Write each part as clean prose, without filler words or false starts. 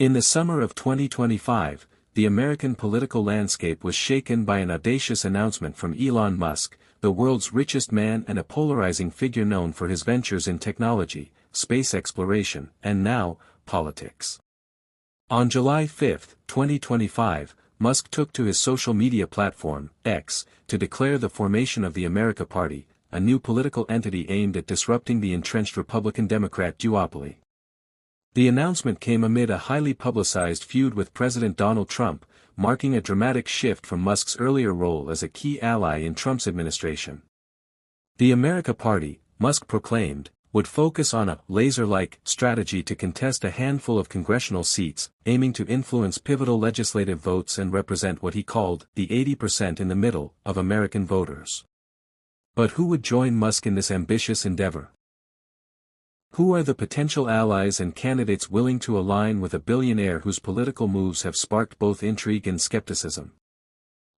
In the summer of 2025, the American political landscape was shaken by an audacious announcement from Elon Musk, the world's richest man and a polarizing figure known for his ventures in technology, space exploration, and now, politics. On July 5, 2025, Musk took to his social media platform, X, to declare the formation of the America Party, a new political entity aimed at disrupting the entrenched Republican-Democrat duopoly. The announcement came amid a highly publicized feud with President Donald Trump, marking a dramatic shift from Musk's earlier role as a key ally in Trump's administration. The America Party, Musk proclaimed, would focus on a laser-like strategy to contest a handful of congressional seats, aiming to influence pivotal legislative votes and represent what he called the 80% in the middle of American voters. But who would join Musk in this ambitious endeavor? Who are the potential allies and candidates willing to align with a billionaire whose political moves have sparked both intrigue and skepticism?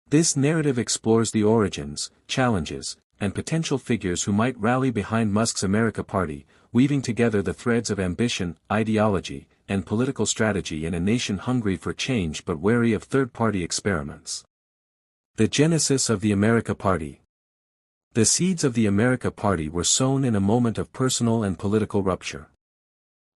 This narrative explores the origins, challenges, and potential figures who might rally behind Musk's America Party, weaving together the threads of ambition, ideology, and political strategy in a nation hungry for change but wary of third-party experiments. The genesis of the America Party. The seeds of the America Party were sown in a moment of personal and political rupture.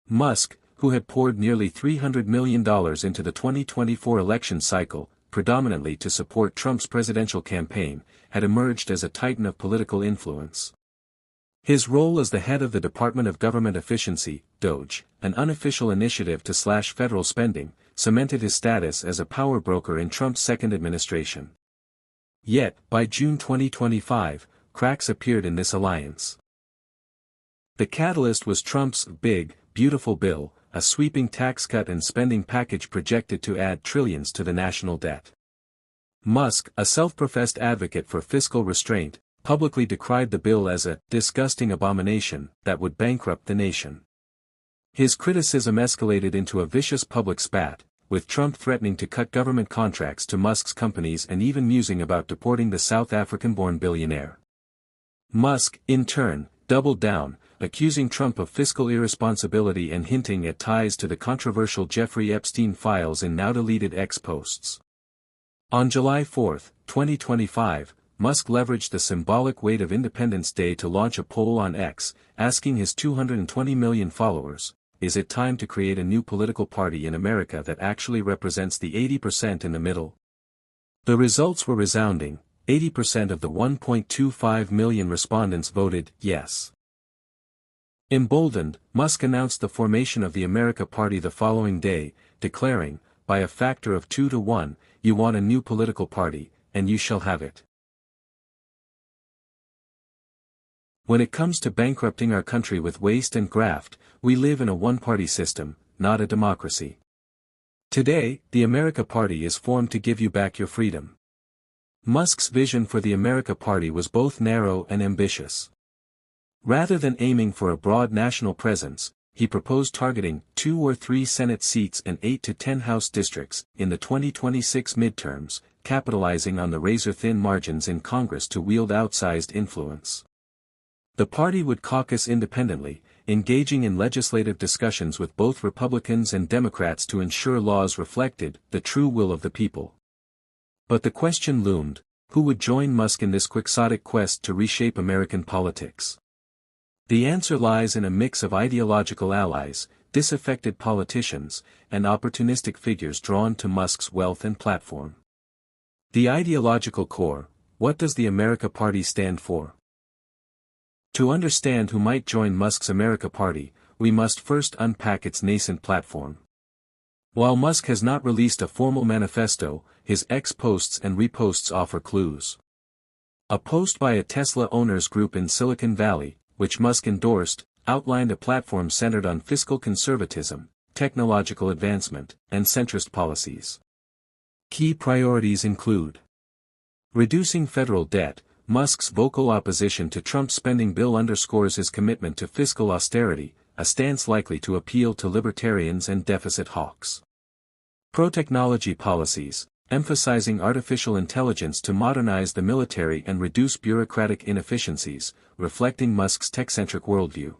Musk, who had poured nearly $300 million into the 2024 election cycle, predominantly to support Trump's presidential campaign, had emerged as a titan of political influence. His role as the head of the Department of Government Efficiency, DOGE, an unofficial initiative to slash federal spending, cemented his status as a power broker in Trump's second administration. Yet, by June 2025, cracks appeared in this alliance. The catalyst was Trump's big, beautiful bill, a sweeping tax cut and spending package projected to add trillions to the national debt. Musk, a self-professed advocate for fiscal restraint, publicly decried the bill as a disgusting abomination that would bankrupt the nation. His criticism escalated into a vicious public spat, with Trump threatening to cut government contracts to Musk's companies and even musing about deporting the South African-born billionaire. Musk, in turn, doubled down, accusing Trump of fiscal irresponsibility and hinting at ties to the controversial Jeffrey Epstein files in now-deleted X posts. On July 4, 2025, Musk leveraged the symbolic weight of Independence Day to launch a poll on X, asking his 220 million followers, "Is it time to create a new political party in America that actually represents the 80% in the middle?" The results were resounding. 80% of the 1.25 million respondents voted yes. Emboldened, Musk announced the formation of the America Party the following day, declaring, by a factor of 2 to 1, "You want a new political party, and you shall have it." When it comes to bankrupting our country with waste and graft, we live in a one-party system, not a democracy. Today, the America Party is formed to give you back your freedom. Musk's vision for the America Party was both narrow and ambitious. Rather than aiming for a broad national presence, he proposed targeting 2 or 3 Senate seats and 8 to 10 House districts in the 2026 midterms, capitalizing on the razor-thin margins in Congress to wield outsized influence. The party would caucus independently, engaging in legislative discussions with both Republicans and Democrats to ensure laws reflected the true will of the people. But the question loomed, who would join Musk in this quixotic quest to reshape American politics? The answer lies in a mix of ideological allies, disaffected politicians, and opportunistic figures drawn to Musk's wealth and platform. The ideological core: what does the America Party stand for? To understand who might join Musk's America Party, we must first unpack its nascent platform. While Musk has not released a formal manifesto, his X posts and reposts offer clues. A post by a Tesla owners group in Silicon Valley, which Musk endorsed, outlined a platform centered on fiscal conservatism, technological advancement, and centrist policies. Key priorities include reducing federal debt. Musk's vocal opposition to Trump's spending bill underscores his commitment to fiscal austerity, a stance likely to appeal to libertarians and deficit hawks. Pro-technology policies, emphasizing artificial intelligence to modernize the military and reduce bureaucratic inefficiencies, reflecting Musk's tech-centric worldview.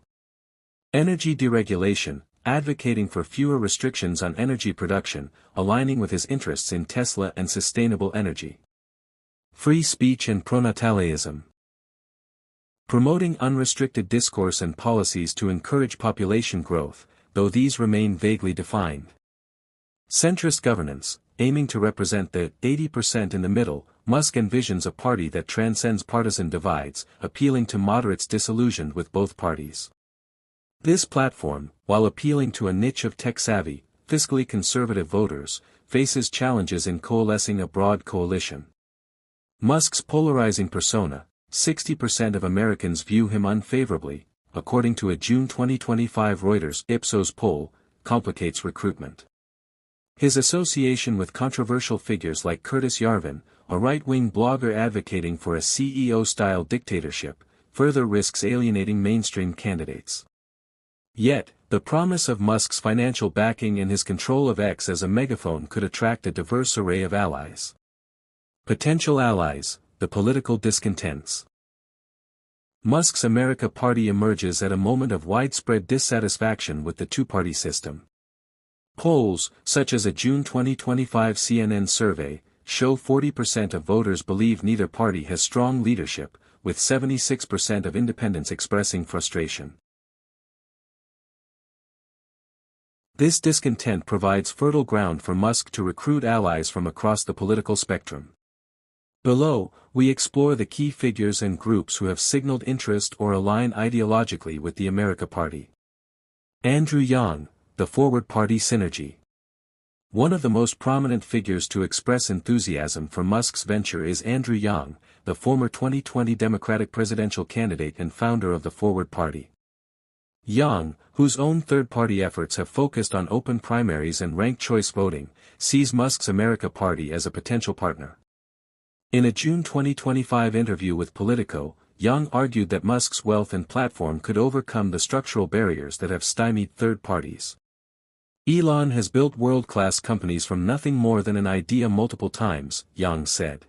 Energy deregulation, advocating for fewer restrictions on energy production, aligning with his interests in Tesla and sustainable energy. Free speech and pronatalism. Promoting unrestricted discourse and policies to encourage population growth, though these remain vaguely defined. Centrist governance, aiming to represent the 80% in the middle, Musk envisions a party that transcends partisan divides, appealing to moderates disillusioned with both parties. This platform, while appealing to a niche of tech-savvy, fiscally conservative voters, faces challenges in coalescing a broad coalition. Musk's polarizing persona, 60% of Americans view him unfavorably, according to a June 2025 Reuters Ipsos poll, complicates recruitment. His association with controversial figures like Curtis Yarvin, a right-wing blogger advocating for a CEO-style dictatorship, further risks alienating mainstream candidates. Yet, the promise of Musk's financial backing and his control of X as a megaphone could attract a diverse array of allies. Potential allies, the political discontents. Musk's America Party emerges at a moment of widespread dissatisfaction with the two-party system. Polls, such as a June 2025 CNN survey, show 40% of voters believe neither party has strong leadership, with 76% of independents expressing frustration. This discontent provides fertile ground for Musk to recruit allies from across the political spectrum. Below, we explore the key figures and groups who have signaled interest or align ideologically with the America Party. Andrew Yang, the Forward Party Synergy. One of the most prominent figures to express enthusiasm for Musk's venture is Andrew Yang, the former 2020 Democratic presidential candidate and founder of the Forward Party. Yang, whose own third-party efforts have focused on open primaries and ranked choice voting, sees Musk's America Party as a potential partner. In a June 2025 interview with Politico, Yang argued that Musk's wealth and platform could overcome the structural barriers that have stymied third parties. Elon has built world-class companies from nothing more than an idea multiple times, Yang said.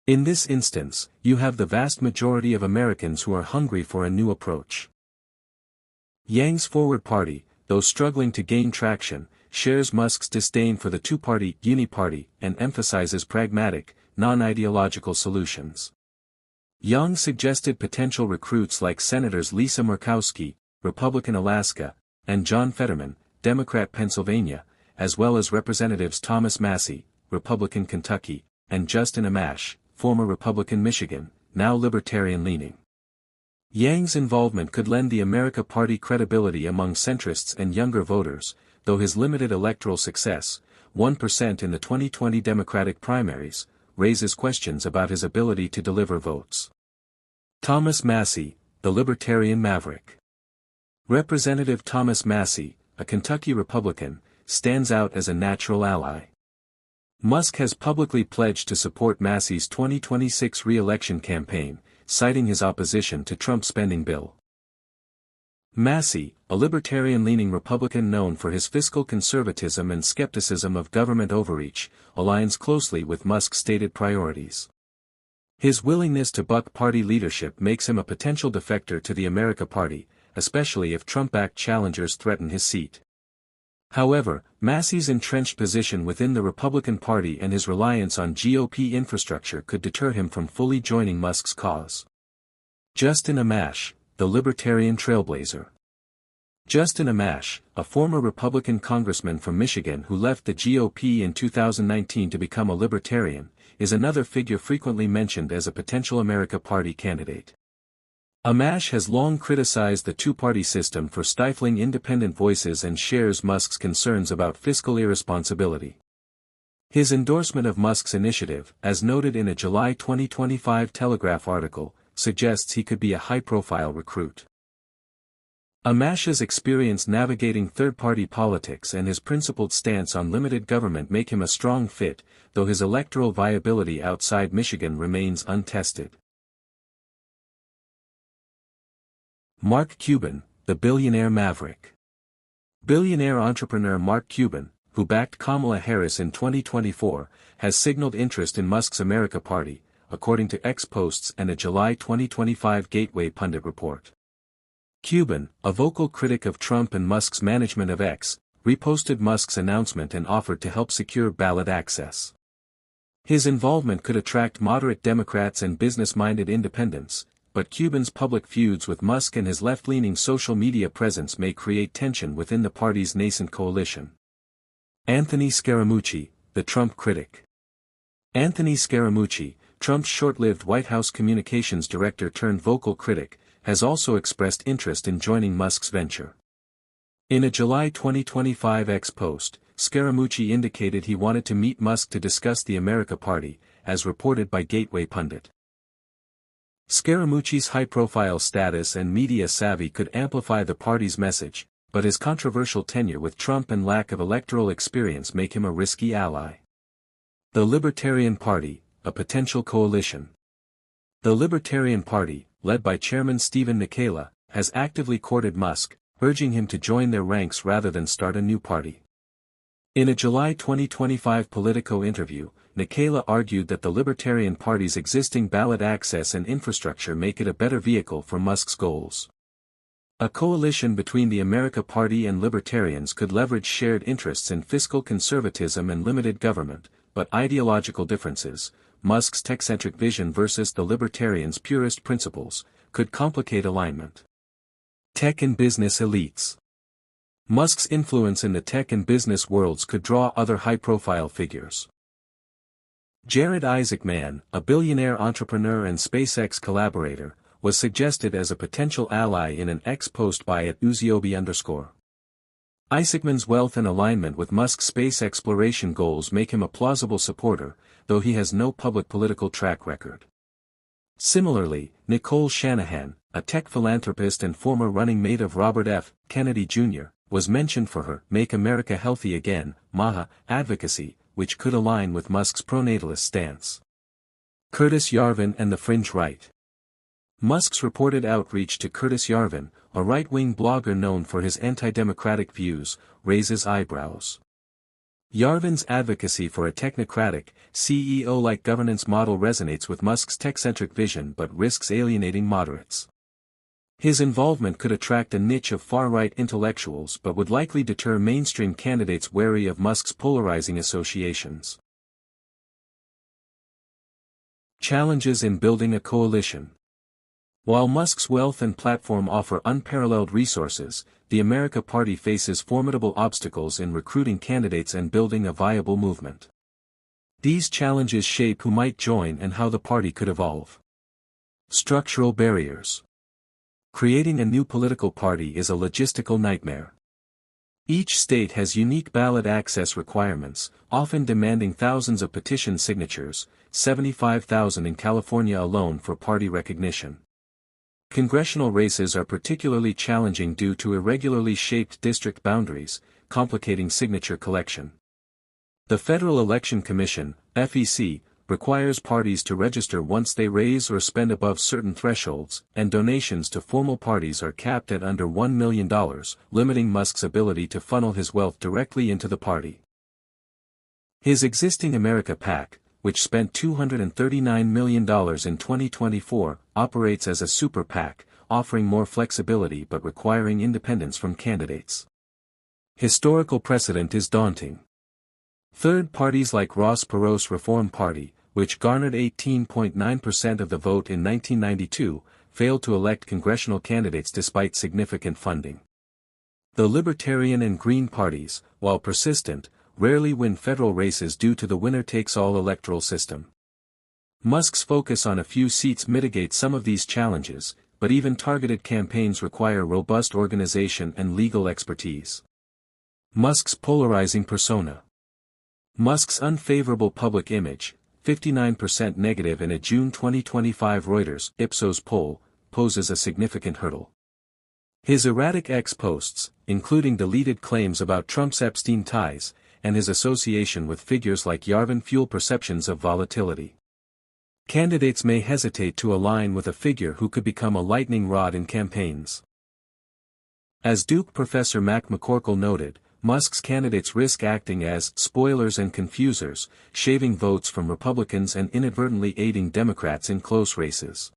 In this instance, you have the vast majority of Americans who are hungry for a new approach. Yang's Forward Party, though struggling to gain traction, shares Musk's disdain for the two-party uniparty and emphasizes pragmatic, non-ideological solutions. Yang suggested potential recruits like Senators Lisa Murkowski, Republican Alaska, and John Fetterman, Democrat Pennsylvania, as well as Representatives Thomas Massie, Republican Kentucky, and Justin Amash, former Republican Michigan, now libertarian-leaning. Yang's involvement could lend the America Party credibility among centrists and younger voters, though his limited electoral success, 1% in the 2020 Democratic primaries, raises questions about his ability to deliver votes. Thomas Massie, the Libertarian Maverick. Representative Thomas Massie, a Kentucky Republican, stands out as a natural ally. Musk has publicly pledged to support Massie's 2026 re-election campaign, citing his opposition to Trump's spending bill. Massie, a libertarian-leaning Republican known for his fiscal conservatism and skepticism of government overreach, aligns closely with Musk's stated priorities. His willingness to buck party leadership makes him a potential defector to the America Party, especially if Trump-backed challengers threaten his seat. However, Massie's entrenched position within the Republican Party and his reliance on GOP infrastructure could deter him from fully joining Musk's cause. Justin Amash, the Libertarian Trailblazer. Justin Amash, a former Republican congressman from Michigan who left the GOP in 2019 to become a libertarian, is another figure frequently mentioned as a potential America Party candidate. Amash has long criticized the two-party system for stifling independent voices and shares Musk's concerns about fiscal irresponsibility. His endorsement of Musk's initiative, as noted in a July 2025 Telegraph article, suggests he could be a high-profile recruit. Amash's experience navigating third-party politics and his principled stance on limited government make him a strong fit, though his electoral viability outside Michigan remains untested. Mark Cuban, the billionaire maverick. Billionaire entrepreneur Mark Cuban, who backed Kamala Harris in 2024, has signaled interest in Musk's America Party, according to X posts and a July 2025 Gateway Pundit report. Cuban, a vocal critic of Trump and Musk's management of X, reposted Musk's announcement and offered to help secure ballot access. His involvement could attract moderate Democrats and business-minded independents, but Cuban's public feuds with Musk and his left-leaning social media presence may create tension within the party's nascent coalition. Anthony Scaramucci, the Trump critic. Anthony Scaramucci, Trump's short-lived White House communications director turned vocal critic, has also expressed interest in joining Musk's venture. In a July 2025 X post, Scaramucci indicated he wanted to meet Musk to discuss the America Party, as reported by Gateway Pundit. Scaramucci's high-profile status and media savvy could amplify the party's message, but his controversial tenure with Trump and lack of electoral experience make him a risky ally. The Libertarian Party, a potential coalition. The Libertarian Party, led by Chairman Stephen Nicola, has actively courted Musk, urging him to join their ranks rather than start a new party. In a July 2025 Politico interview, Nicola argued that the Libertarian Party's existing ballot access and infrastructure make it a better vehicle for Musk's goals. A coalition between the America Party and Libertarians could leverage shared interests in fiscal conservatism and limited government, but ideological differences, Musk's tech-centric vision versus the Libertarians' purist principles, could complicate alignment. Tech and business elites. Musk's influence in the tech and business worlds could draw other high-profile figures. Jared Isaacman, a billionaire entrepreneur and SpaceX collaborator, was suggested as a potential ally in an X post by @Uziobi_. Isaacman's wealth and alignment with Musk's space exploration goals make him a plausible supporter, though he has no public political track record. Similarly, Nicole Shanahan, a tech philanthropist and former running mate of Robert F. Kennedy Jr., was mentioned for her Make America Healthy Again, MAHA, advocacy, which could align with Musk's pronatalist stance. Curtis Yarvin and the fringe right. Musk's reported outreach to Curtis Yarvin, a right-wing blogger known for his anti-democratic views, raises eyebrows. Yarvin's advocacy for a technocratic, CEO-like governance model resonates with Musk's tech-centric vision but risks alienating moderates. His involvement could attract a niche of far-right intellectuals but would likely deter mainstream candidates wary of Musk's polarizing associations. Challenges in building a coalition. While Musk's wealth and platform offer unparalleled resources, the America Party faces formidable obstacles in recruiting candidates and building a viable movement. These challenges shape who might join and how the party could evolve. Structural barriers. Creating a new political party is a logistical nightmare. Each state has unique ballot access requirements, often demanding thousands of petition signatures, 75,000 in California alone for party recognition. Congressional races are particularly challenging due to irregularly shaped district boundaries, complicating signature collection. The Federal Election Commission, FEC, requires parties to register once they raise or spend above certain thresholds, and donations to formal parties are capped at under $1 million, limiting Musk's ability to funnel his wealth directly into the party. His existing America PAC, which spent $239 million in 2024, operates as a super PAC, offering more flexibility but requiring independence from candidates. Historical precedent is daunting. Third parties like Ross Perot's Reform Party, which garnered 18.9% of the vote in 1992, failed to elect congressional candidates despite significant funding. The Libertarian and Green parties, while persistent, rarely win federal races due to the winner-takes-all electoral system. Musk's focus on a few seats mitigates some of these challenges, but even targeted campaigns require robust organization and legal expertise. Musk's polarizing persona. Musk's unfavorable public image, 59% negative in a June 2025 Reuters Ipsos poll, poses a significant hurdle. His erratic X posts, including deleted claims about Trump's Epstein ties, and his association with figures like Yarvin fuel perceptions of volatility. Candidates may hesitate to align with a figure who could become a lightning rod in campaigns. As Duke professor Mac McCorkle noted, Musk's candidates risk acting as spoilers and confusers, shaving votes from Republicans and inadvertently aiding Democrats in close races.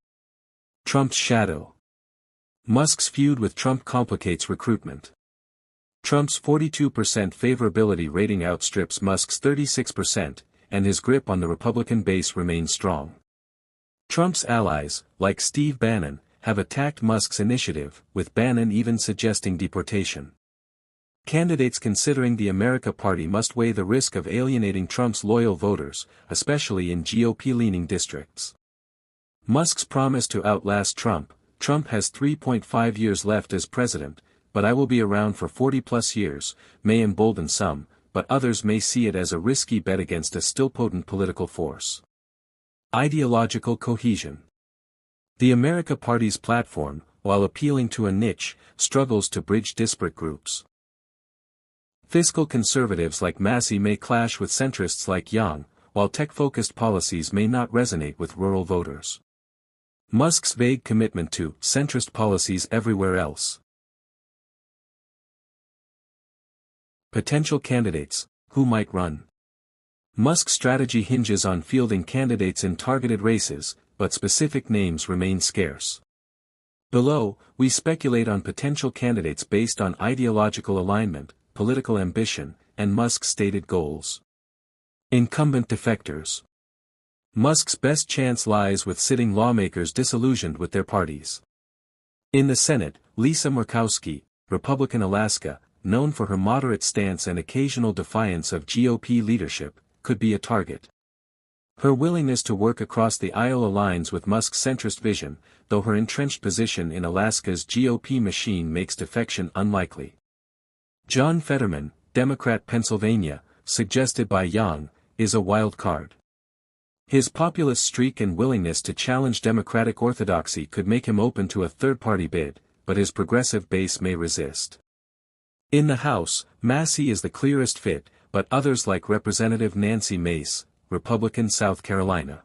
Trump's shadow. Musk's feud with Trump complicates recruitment. Trump's 42% favorability rating outstrips Musk's 36%, and his grip on the Republican base remains strong. Trump's allies, like Steve Bannon, have attacked Musk's initiative, with Bannon even suggesting deportation. Candidates considering the America Party must weigh the risk of alienating Trump's loyal voters, especially in GOP-leaning districts. Musk's promise to outlast Trump: Trump has 3.5 years left as president, but I will be around for 40-plus years, may embolden some, but others may see it as a risky bet against a still potent political force. Ideological cohesion. The America Party's platform, while appealing to a niche, struggles to bridge disparate groups. Fiscal conservatives like Massey may clash with centrists like Young, while tech-focused policies may not resonate with rural voters. Musk's vague commitment to centrist policies everywhere else. Potential candidates, who might run. Musk's strategy hinges on fielding candidates in targeted races, but specific names remain scarce. Below, we speculate on potential candidates based on ideological alignment, political ambition, and Musk's stated goals. Incumbent defectors. Musk's best chance lies with sitting lawmakers disillusioned with their parties. In the Senate, Lisa Murkowski, Republican Alaska, known for her moderate stance and occasional defiance of GOP leadership, could be a target. Her willingness to work across the aisle aligns with Musk's centrist vision, though her entrenched position in Alaska's GOP machine makes defection unlikely. John Fetterman, Democrat Pennsylvania, suggested by Young, is a wild card. His populist streak and willingness to challenge democratic orthodoxy could make him open to a third-party bid, but his progressive base may resist. In the House, Massey is the clearest fit, but others like Representative Nancy Mace, Republican South Carolina,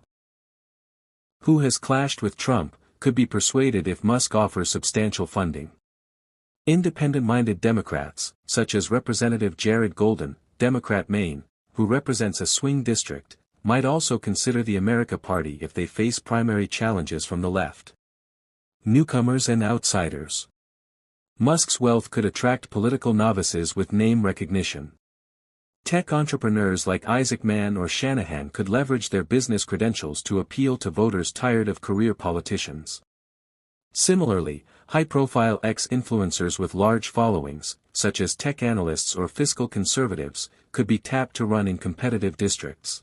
who has clashed with Trump, could be persuaded if Musk offers substantial funding. Independent-minded Democrats, such as Representative Jared Golden, Democrat Maine, who represents a swing district, might also consider the America Party if they face primary challenges from the left. Newcomers and outsiders. Musk's wealth could attract political novices with name recognition. Tech entrepreneurs like Isaac Mann or Shanahan could leverage their business credentials to appeal to voters tired of career politicians. Similarly, high-profile ex-influencers with large followings, such as tech analysts or fiscal conservatives, could be tapped to run in competitive districts.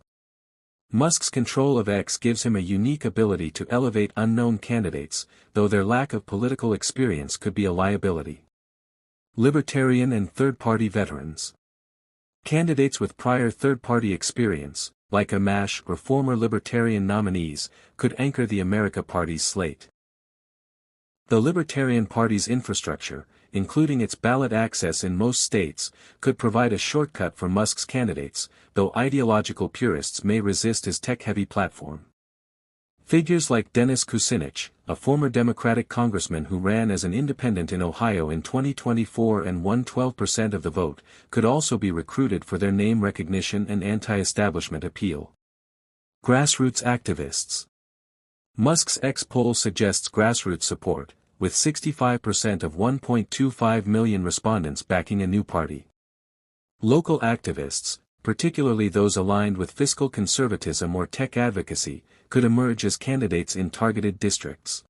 Musk's control of X gives him a unique ability to elevate unknown candidates, though their lack of political experience could be a liability. Libertarian and third-party veterans. Candidates with prior third-party experience, like Amash or former Libertarian nominees, could anchor the America Party's slate. The Libertarian Party's infrastructure, including its ballot access in most states, could provide a shortcut for Musk's candidates, though ideological purists may resist his tech-heavy platform. Figures like Dennis Kucinich, a former Democratic congressman who ran as an independent in Ohio in 2024 and won 12% of the vote, could also be recruited for their name recognition and anti-establishment appeal. Grassroots activists. Musk's X poll suggests grassroots support, with 65% of 1.25 million respondents backing a new party. Local activists, particularly those aligned with fiscal conservatism or tech advocacy, could emerge as candidates in targeted districts.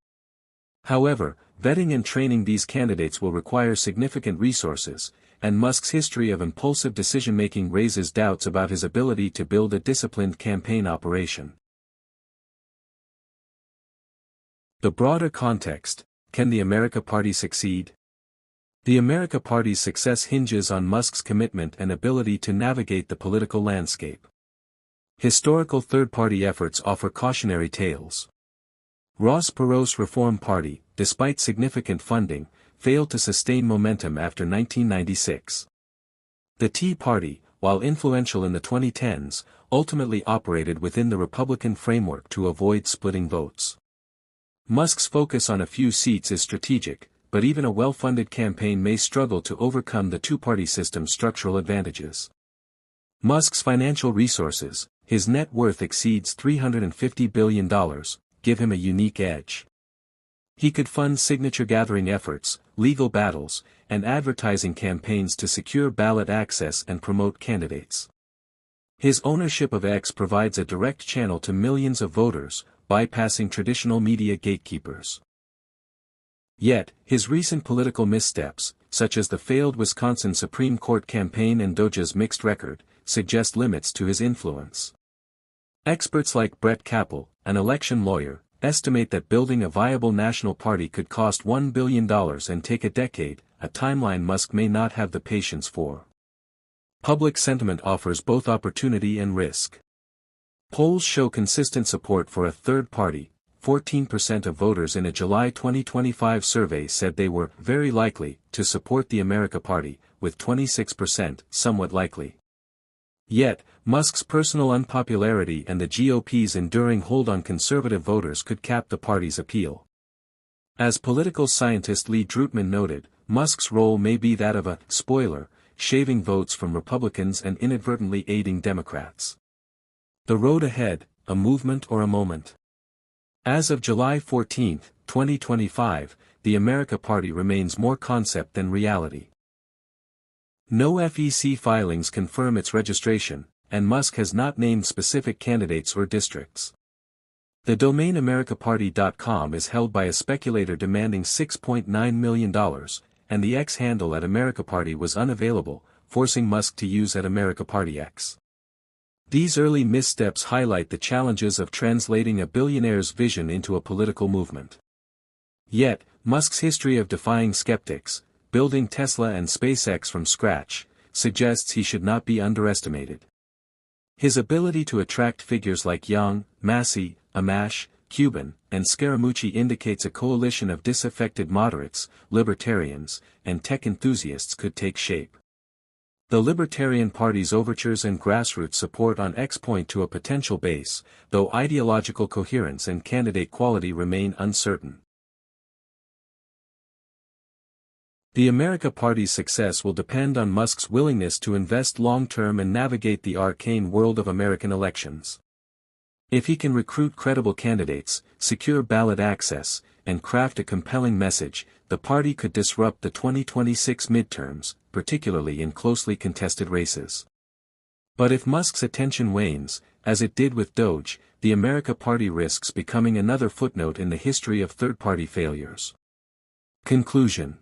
However, vetting and training these candidates will require significant resources, and Musk's history of impulsive decision-making raises doubts about his ability to build a disciplined campaign operation. The broader context: can the America Party succeed? The America Party's success hinges on Musk's commitment and ability to navigate the political landscape. Historical third-party efforts offer cautionary tales. Ross Perot's Reform Party, despite significant funding, failed to sustain momentum after 1996. The Tea Party, while influential in the 2010s, ultimately operated within the Republican framework to avoid splitting votes. Musk's focus on a few seats is strategic, but even a well-funded campaign may struggle to overcome the two-party system's structural advantages. Musk's financial resources, his net worth exceeds $350 billion, give him a unique edge. He could fund signature-gathering efforts, legal battles, and advertising campaigns to secure ballot access and promote candidates. His ownership of X provides a direct channel to millions of voters, bypassing traditional media gatekeepers. Yet, his recent political missteps, such as the failed Wisconsin Supreme Court campaign and Doja's mixed record, suggest limits to his influence. Experts like Brett Capel, an election lawyer, estimate that building a viable national party could cost $1 billion and take a decade, a timeline Musk may not have the patience for. Public sentiment offers both opportunity and risk. Polls show consistent support for a third party. 14% of voters in a July 2025 survey said they were very likely to support the America Party, with 26% somewhat likely. Yet, Musk's personal unpopularity and the GOP's enduring hold on conservative voters could cap the party's appeal. As political scientist Lee Drutman noted, Musk's role may be that of a spoiler, shaving votes from Republicans and inadvertently aiding Democrats. The road ahead, a movement or a moment. As of July 14, 2025, the America Party remains more concept than reality. No FEC filings confirm its registration, and Musk has not named specific candidates or districts. The domain AmericaParty.com is held by a speculator demanding $6.9 million, and the X handle at America Party was unavailable, forcing Musk to use at America Party X. These early missteps highlight the challenges of translating a billionaire's vision into a political movement. Yet, Musk's history of defying skeptics, building Tesla and SpaceX from scratch, suggests he should not be underestimated. His ability to attract figures like Young, Massey, Amash, Cuban, and Scaramucci indicates a coalition of disaffected moderates, libertarians, and tech enthusiasts could take shape. The Libertarian Party's overtures and grassroots support on X point to a potential base, though ideological coherence and candidate quality remain uncertain. The America Party's success will depend on Musk's willingness to invest long-term and navigate the arcane world of American elections. If he can recruit credible candidates, secure ballot access, and craft a compelling message, the party could disrupt the 2026 midterms, particularly in closely contested races. But if Musk's attention wanes, as it did with Doge, the America Party risks becoming another footnote in the history of third-party failures. Conclusion.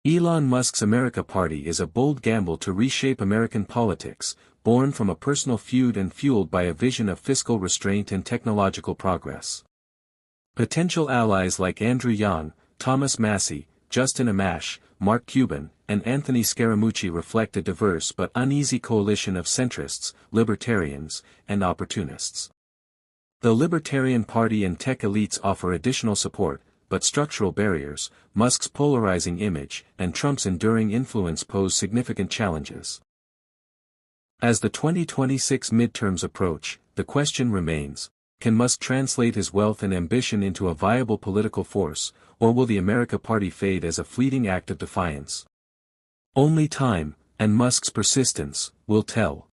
Elon Musk's America Party is a bold gamble to reshape American politics, born from a personal feud and fueled by a vision of fiscal restraint and technological progress. Potential allies like Andrew Yang, Thomas Massey, Justin Amash, Mark Cuban, and Anthony Scaramucci reflect a diverse but uneasy coalition of centrists, libertarians, and opportunists. The Libertarian Party and tech elites offer additional support, but structural barriers, Musk's polarizing image, and Trump's enduring influence pose significant challenges. As the 2026 midterms approach, the question remains, can Musk translate his wealth and ambition into a viable political force, or will the America Party fade as a fleeting act of defiance? Only time, and Musk's persistence, will tell.